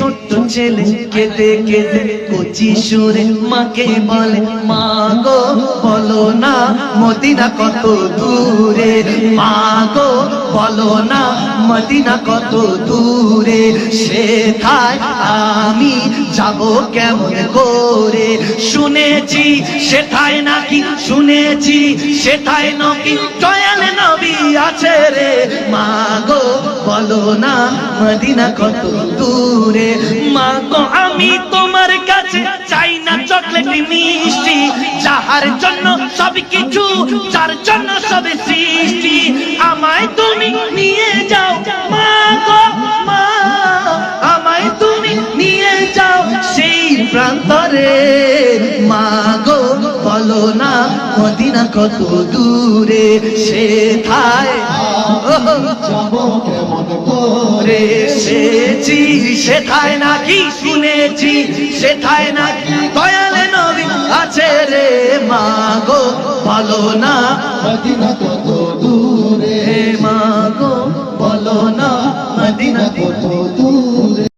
ছোট্ট ছেলে কেঁদে কেঁদে কচি সুরে মাকে বলে, মা গো বলো না মদিনা কত দূরে, মা গো বলো না মদিনা কত দূরে, সেথায় আমি যাব কেমন করে। শুনেছি সেথায় নাকি, শুনেছি সেথায় নাকি দয়াল নবী আছে রে, মা গো বলো না মদিনা কত দূরে। মা গো আমি তোমার কাছে চাই না চকলেট মিষ্টি, যাহার জন্য সব কিছু, যার জন্য সব সৃষ্টি, আমায় তুমি নিয়ে যাও মা গো, মা আমায় তুমি নিয়ে যাও সেই প্রান্তরে, মা গো বলো না মদিনা কত দূরে, সেথায় যাব কেমন করে। সেছি সেথায় নাকি, শুনেছি সেথায় নাকি দয়াল নবী আছে রে, মা গো বলো না মদিনা কত দূরে, মা